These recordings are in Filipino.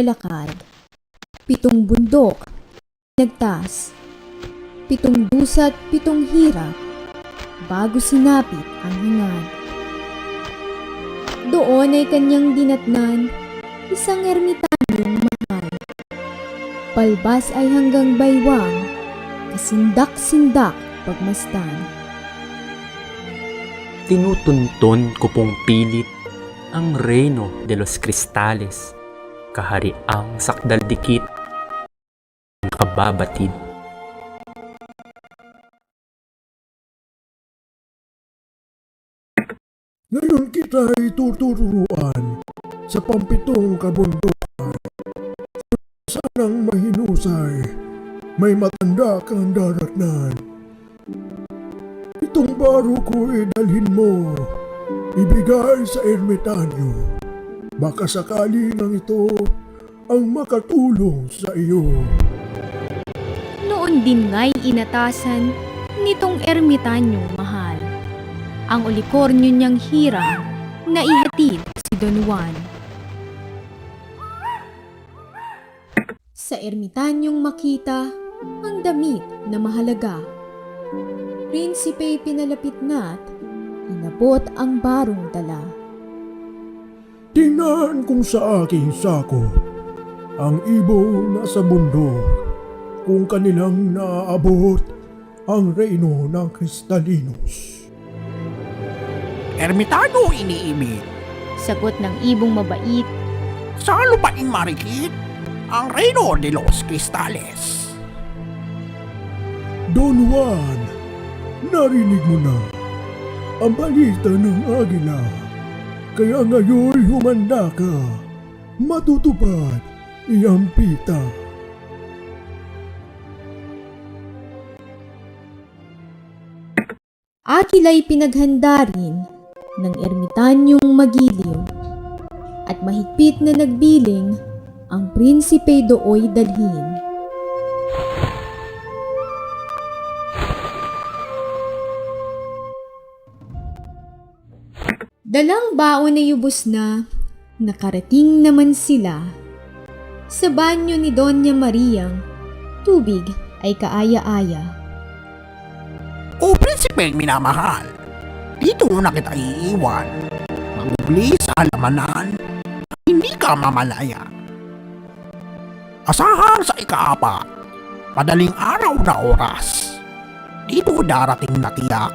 naglalakad. 7 bundok, nagtas. 7 dusa't 7 hirap, bago sinapit ang hangad. Doon ay kanyang dinatnan, isang ermitanyong mahal. Palbas ay hanggang baywang, kasindak-sindak pagmasdan. Tinutunton ko pong pilit ang Reino de los Cristales, kahariang sakdaldikit ng kababatid. Ngayon kita ituturuan sa pampitong kabundukan. Sanang mahinusay, may matanda kang daratnan. Itong baro ko dalhin mo, ibigay sa ermitanyo. Baka sakali ng ito ang makatulong sa iyo. Noon din nga'y inatasan nitong ermitanyong mahal ang ulikornyo niyang hirang na ihatid si Don Juan. Sa ermitanyong makita ang damit na mahalaga. Prinsipe pinalapit na't inabot ang barong dala. Tingnan kung sa aking sako ang ibong nasa bundok, kung kanilang naaabot ang reino ng Kristalinos. Ermitano iniibig. Sagot ng ibong mabait. Sa lupaing marikit, ang Reino de los Cristales. Don Juan, narinig mo na ang balita ng agila. Kaya ngayon humanda ka, matutupad iyang pita. Akila'y pinaghanda rin ng ermitanyong magiliw at mahigpit na nagbiling ang prinsipe dooy dalhin. Dalang baon ay ubos na, nakarating naman sila. Sa banyo ni Doña Mariang, tubig ay kaaya-aya. O prinsipeng minamahal, dito na kita iiwan. Magubli sa halamanan, hindi ka mamalaya. Asahan sa ika-4, madaling araw na oras. Dito darating na tiyak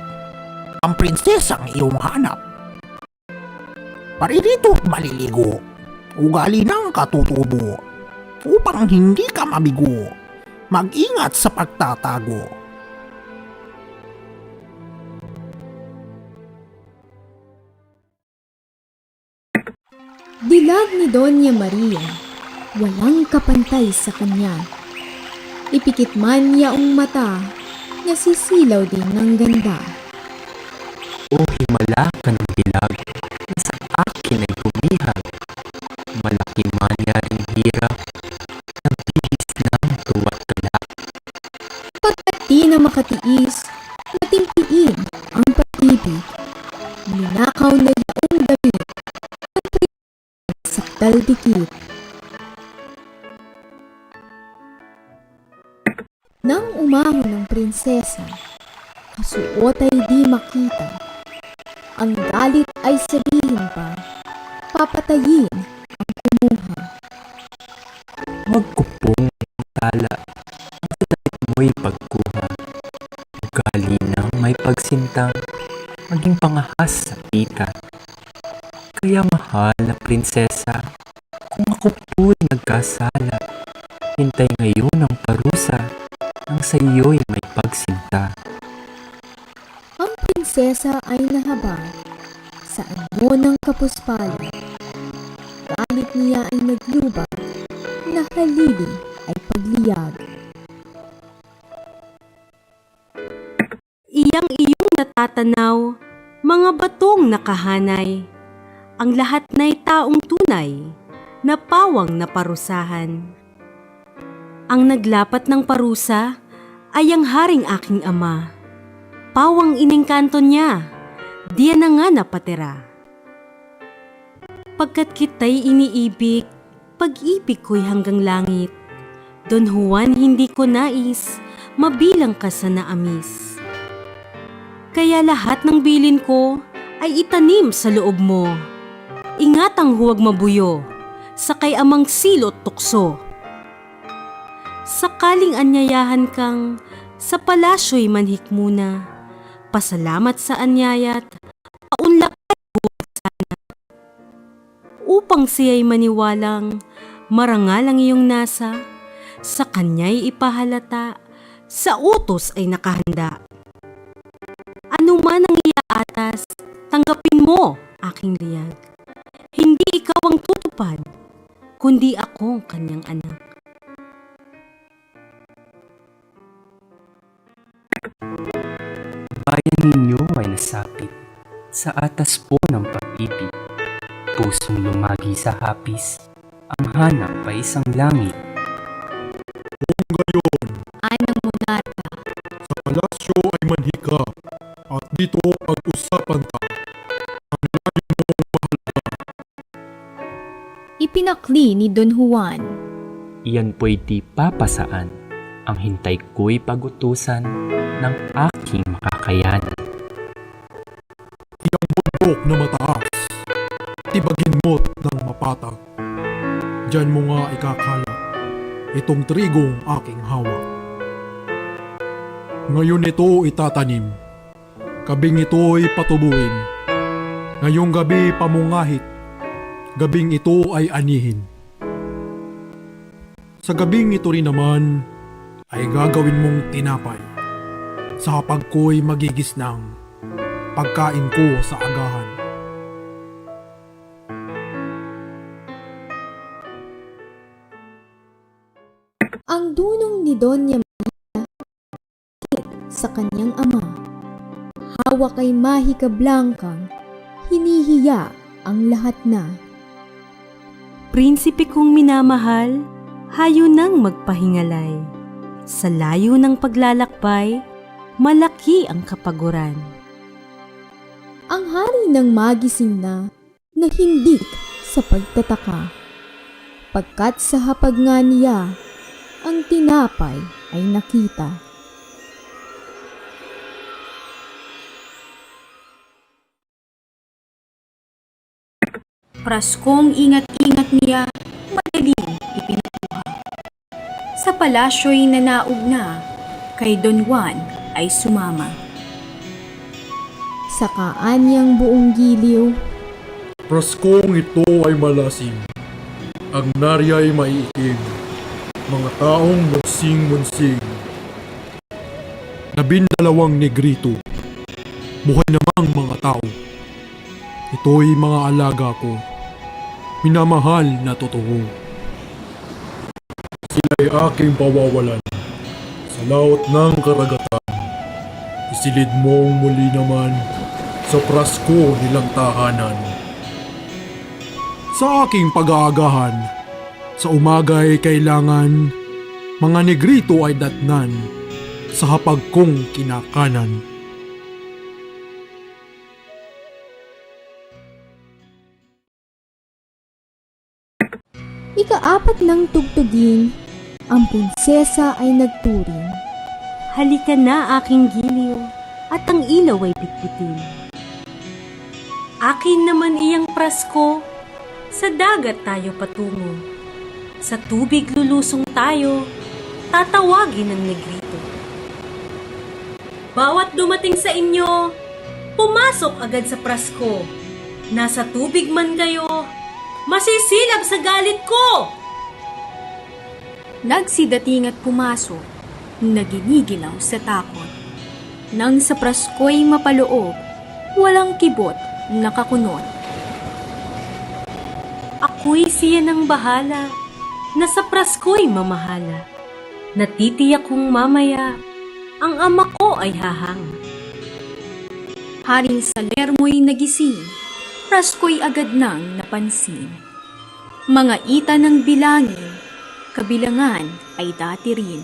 ang prinsesang iyong hanap. Paririto maliligo, ugali ng katutubo, upang hindi ka mabigo. Mag-ingat sa pagtatago. Dilag ni Doña Maria, walang kapantay sa kanya. Ipikit man yaong mata, nasisilaw din ng ganda. O himala ka ng dilag na sa akin ay humihag. Malaki man yaring hirap, ang bihis ng tuwa't galak. Pagkat di na makatiis, matimpiin ang pag-ibig. Ninakaw na yaong damit, sakdal dikit. Nang umahon ng prinsesa, kasuot ay di makita. Ang galit ay sabihin pa, papatayin ang kumuha. Huwag ko pong tala, ang damit mo'y pagkuha. Ugali ng may pagsintang, maging pangahas sa tita. Kaya mahal na prinsesa, kung ako po'y nagkasala, hintay ngayon ang parusa, nang sa iyo'y may pagsinta. Ang prinsesa ay nahabag sa anyo ng kapuspalan. Galit niya ay naglubag, nakalili ay pagliyag. Iyang iyong natatanaw, mga batong nakahanay, ang lahat na'y taong tunay, na pawang naparusahan. Ang naglapat ng parusa ay ang haring aking ama. Pawang inengkanto niya, diya na nga napatira. Pagkat kita'y iniibig, pag-ibig ko'y hanggang langit. Don Juan, hindi ko nais mabilang ka sa naamis. Kaya lahat ng bilin ko ay itanim sa loob mo. Ingatang huwag mabuyo, sakay amang silot tukso. Sakaling anyayahan kang sa palasyo'y manhik muna, pasalamat sa anyaya't paunlak buwag sana. Upang siya'y maniwalang marangal ang iyong nasa, sa kanya'y ipahalata, sa utos ay nakahanda. Ano man ang iaatas, tanggapin mo aking liyag. Hindi ikaw ang tutupad, kundi ako kanyang anak. Bayan ninyo ay nasapit sa atas po ng pag-ibig. Pusong lumagi sa hapis, ang hanap ay isang langit. Kung gayon, Anang monarka, sa palasyo ay manhika, at dito pag-usapan ta. ipinakli ni Don Juan. Iyan po'y di papasaan. Ang hintay ko'y pagutusan ng aking makakayanan. Iyang bundok na mataas, tibagin mo't ng mapatag. Diyan mo nga ikakala itong trigong aking hawak. Ngayon ito itatanim, gabing ito'y patubuin. Ngayong gabi pamungahit, gabing ito ay anihin. Sa gabing ito rin naman ay gagawin mong tinapay. Sa hapag ko'y magigisnang, pagkain ko sa agahan. Ang dunong ni Doña Maria sa kanyang ama. Hawak ay mahika blangkang, hinihiya ang lahat na. Prinsipe kong minamahal, hayo nang magpahingalay. Sa layo ng paglalakbay, malaki ang kapaguran. Ang hari ng magising na nahindik sa pagtataka. Pagkat sa hapag nga niya, ang tinapay ay nakita. Praskong ingat-ingat niya, madaling ipinatuha. Sa palasyo'y nanaog na, kay Don Juan ay sumama. Sa kaanyang buong giliw, Praskong ito ay malasim, ang narya ay maiitim, mga taong munsing-munsing. 12 negrito, buhay namang mga tao. Ito'y mga alaga ko, minamahal na totoo. Sila'y aking pawawalan sa laot ng karagatan. Isilid mong muli naman sa prasko nilang tahanan. Sa aking pag-aagahan, sa umaga'y kailangan mga negrito ay datnan sa hapag kong kinakanan. ikaapat ng tugtugin, ang prinsesa ay nagturing. Halika na aking giliw, at ang ilaw ay bitbitin. Akin naman iyang prasko, sa dagat tayo patungo. Sa tubig lulusong tayo, tatawagin ng negrito. Bawat dumating sa inyo, pumasok agad sa prasko. Nasa tubig man kayo, masisilab sa galit ko! Nagsidating at pumasok, naginigilaw sa takot. Nang sa prasko'y mapaloob, walang kibot, nakakunot. Ako'y siya ng bahala, na sa prasko'y mamahala. Natitiyak kong mamaya, ang ama ko ay hahang. Haring Salermo'y nagising, prasko'y agad nang napansin. Mga ita ng bilangin, kabilangan ay dati rin.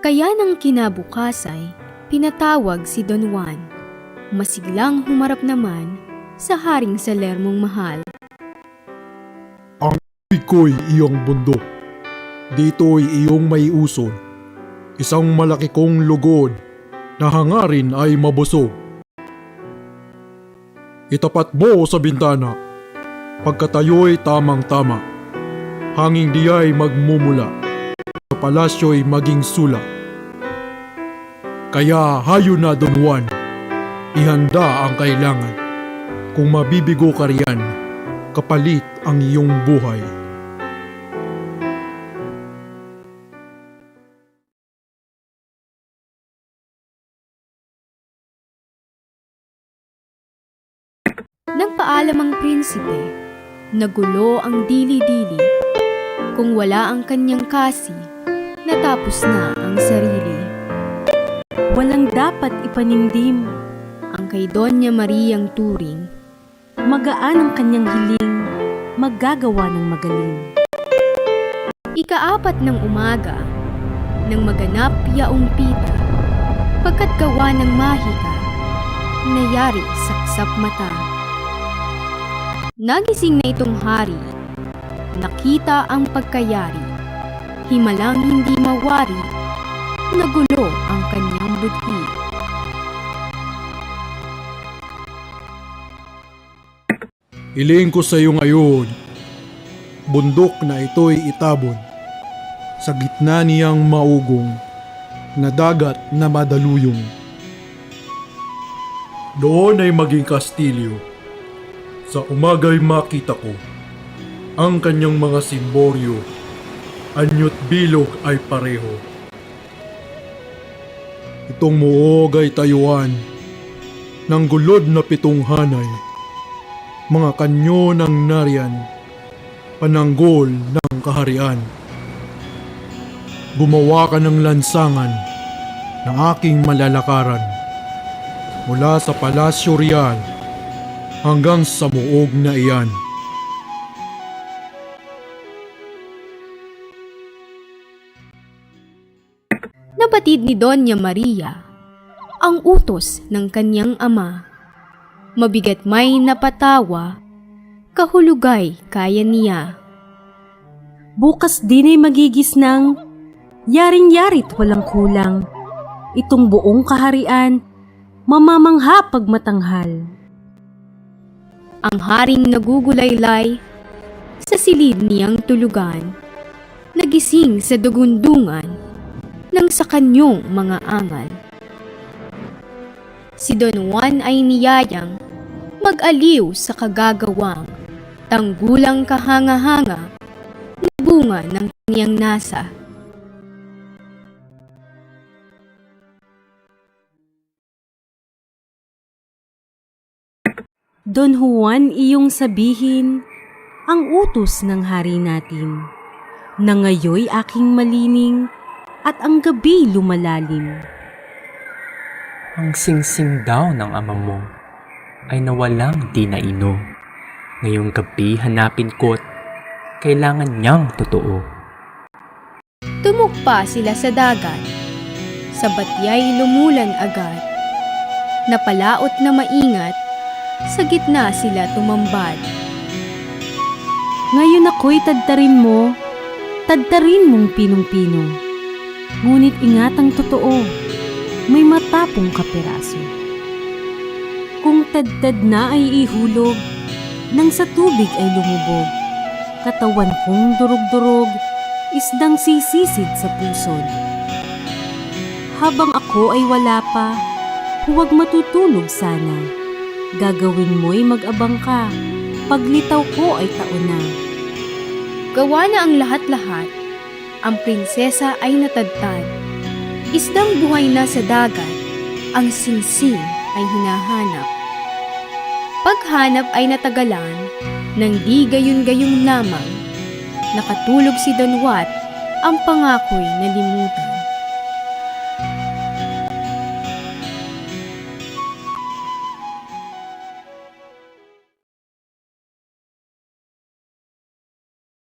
Kaya nang kinabukas ay pinatawag si Don Juan. Masiglang humarap naman sa Haring Salermong mahal. Iko'y iyong bundok. Dito'y iyong may usol. Isang malaki kong lugod na hangarin ay mabusog. Itapat mo sa bintana. Pagkatayo'y tamang-tama. Hanging diya'y magmumula. Sa palasyo'y maging sula. Kaya hayo na Don Juan. Ihanda ang kailangan. Kung mabibigo ka riyan, kapalit ang iyong buhay. Nang paalam ang prinsipe, nagulo ang dili-dili. Kung wala ang kanyang kasi, natapos na ang sarili. Walang dapat ipanimdim. Ang kay Doña Mariang turing, Magaan ang kanyang hiling, maggagawa ng magaling. Ika-4 ng umaga, nang maganap yaong pita, pagkat gawa ng mahika, nayari saksap mata. Nagising na itong hari, nakita ang pagkayari, himalang hindi mawari, nagulo ang kanyang budhi. Hiling ko sa iyo ngayon, bundok na ito'y itabon, sa gitna niyang maugong, na dagat na madaluyong. Doon ay maging kastilyo, sa umaga'y makita ko, ang kanyang mga simboryo, anyo't bilog ay pareho. Itong muog ay tayuan, ng gulod na 7 hanay, mga kanyo ng narian, pananggol ng kaharian. Gumawa ka ng lansangan ng aking malalakaran mula sa Palasyo Real hanggang sa muog na iyan. Nabatid ni Doña Maria ang utos ng kanyang ama. Mabigat may napatawa, kahulugay kaya niya. Bukas din ay magigisnang, yaring-yarit walang kulang. Itong buong kaharian, mamamangha pag matanghal. Ang haring nagugulaylay sa silid niyang tulugan, nagising sa dugundungan ng sa kanyong mga angal. Si Don Juan ay niyayang mag-aliw sa kagagawang tanggulang kahanga-hanga na bunga ng kanyang nasa. Don Juan, iyong sabihin ang utos ng hari natin, na ngayoy aking malining at ang gabi lumalalim. Ang singsing daw ng ama mo ay nawalang di naino. Ngayong gabi hanapin ko't kailangan niyang totoo. Tumukpa sila sa dagat, sa batyay lumulan agad. Napalaot na maingat, sa gitna sila tumambad. Ngayon ako'y tadtarin mo, tadtarin mong pinong-pino. Ngunit ingat ang totoo, may matapong kapiraso. Kung tadtad na ay ihulog, nang sa tubig ay lumubog, katawan kong durog-durog, isdang sisisid sa pusod. Habang ako ay wala pa, huwag matutulog sana. Gagawin mo'y mag-abang ka, paglitaw ko ay taon na. Gawa na ang lahat-lahat, ang prinsesa ay natadtad. Isdang buhay na sa dagat, ang singsing ay hinahanap. Paghanap ay natagalan, nang di gayon-gayong lamang, nakatulog si Don Juan, ang pangako'y nalimutan.